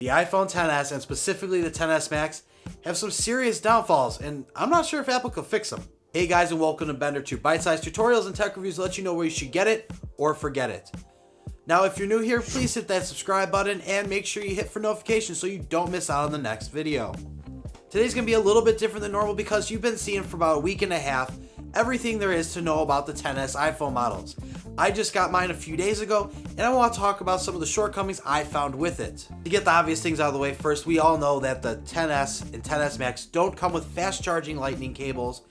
The iPhone XS and specifically the XS Max have some serious downfalls, and I'm not sure if Apple could fix them. Hey guys, and welcome to BenderTube, bite-sized tutorials and tech reviews to let you know where you should get it or forget it. Now, if you're new here, please hit that subscribe button and make sure you hit for notifications so you don't miss out on the next video. Today's going to be a little bit different than normal because you've been seeing for about a week and a half everything there is to know about the XS iPhone models. I just got mine a few days ago, and I want to talk about some of the shortcomings I found with it. To get the obvious things out of the way first, we all know that the XS and XS Max don't come with fast charging lightning cables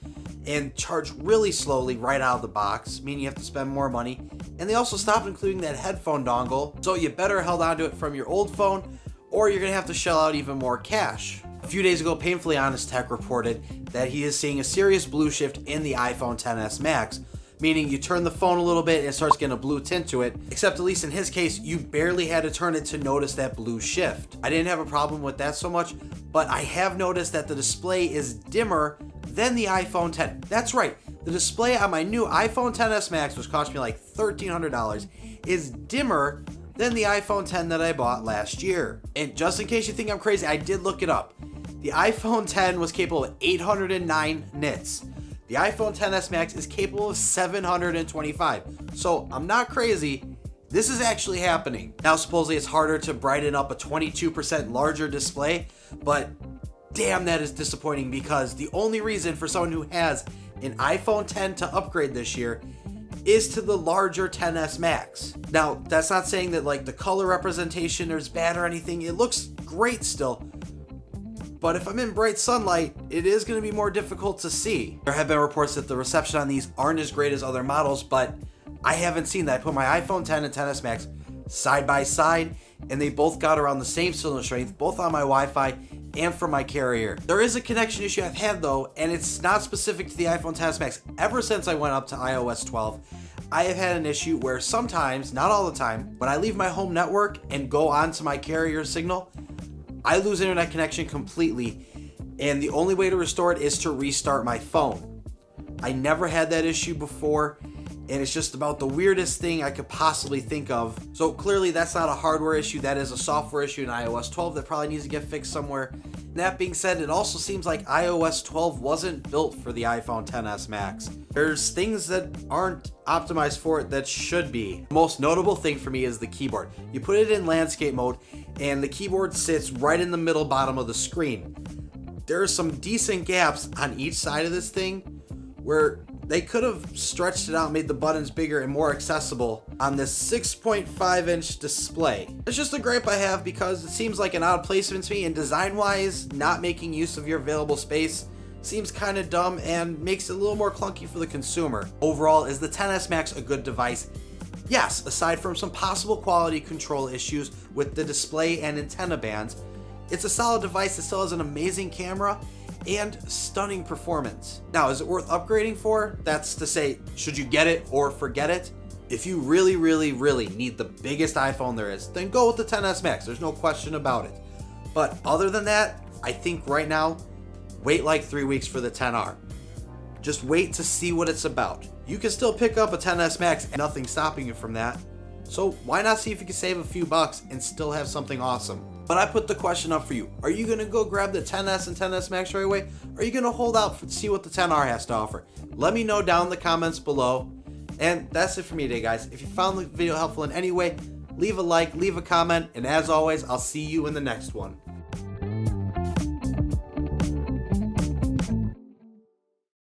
and charge really slowly right out of the box, meaning you have to spend more money. And they also stopped including that headphone dongle, so you better held onto it from your old phone or you're going to have to shell out even more cash. A few days ago, Painfully Honest Tech reported that he is seeing a serious blue shift in the iPhone XS Max, meaning you turn the phone a little bit and it starts getting a blue tint to it, except at least in his case, you barely had to turn it to notice that blue shift. I didn't have a problem with that so much, but I have noticed that the display is dimmer than the iPhone X. That's right, the display on my new iPhone XS Max, which cost me like $1,300, is dimmer than the iPhone X that I bought last year. And just in case you think I'm crazy, I did look it up. The iPhone X was capable of 809 nits. The iPhone XS Max is capable of 725. So I'm not crazy. This is actually happening. Now, supposedly it's harder to brighten up a 22% larger display, but damn, that is disappointing because the only reason for someone who has an iPhone X to upgrade this year is to the larger XS Max. Now, that's not saying that like the color representation is bad or anything. It looks great still. But if I'm in bright sunlight, it is going to be more difficult to see. There have been reports that the reception on these aren't as great as other models, but I haven't seen that. I put my iPhone X and XS Max side by side, and they both got around the same signal strength, both on my Wi-Fi and from my carrier. There is a connection issue I've had though, and it's not specific to the iPhone XS Max. Ever since I went up to iOS 12, I have had an issue where sometimes, not all the time, when I leave my home network and go onto my carrier signal, I lose internet connection completely, and the only way to restore it is to restart my phone. I never had that issue before, and it's just about the weirdest thing I could possibly think of. So clearly that's not a hardware issue, that is a software issue in iOS 12 that probably needs to get fixed somewhere. That being said, it also seems like iOS 12 wasn't built for the iPhone XS Max. There's things that aren't optimized for it that should be. The most notable thing for me is the keyboard. You put it in landscape mode and the keyboard sits right in the middle bottom of the screen. There are some decent gaps on each side of this thing where they could have stretched it out, made the buttons bigger and more accessible on this 6.5 inch display. It's just a gripe I have because it seems like an odd placement to me, and design wise, not making use of your available space seems kind of dumb and makes it a little more clunky for the consumer. Overall, is the XS Max a good device? Yes, aside from some possible quality control issues with the display and antenna bands, it's a solid device that still has an amazing camera and stunning performance. Now, is it worth upgrading for? That's to say, should you get it or forget it? If you really, really, really need the biggest iPhone there is, then go with the XS Max. There's no question about it. But other than that, I think right now, wait like 3 weeks for the XR. Just wait to see what it's about. You can still pick up a XS Max and nothing's stopping you from that. So why not see if you can save a few bucks and still have something awesome? But I put the question up for you. Are you going to go grab the XS and XS Max right away? Or are you going to hold out to see what the XR has to offer? Let me know down in the comments below. And that's it for me today, guys. If you found the video helpful in any way, leave a like, leave a comment, and as always, I'll see you in the next one.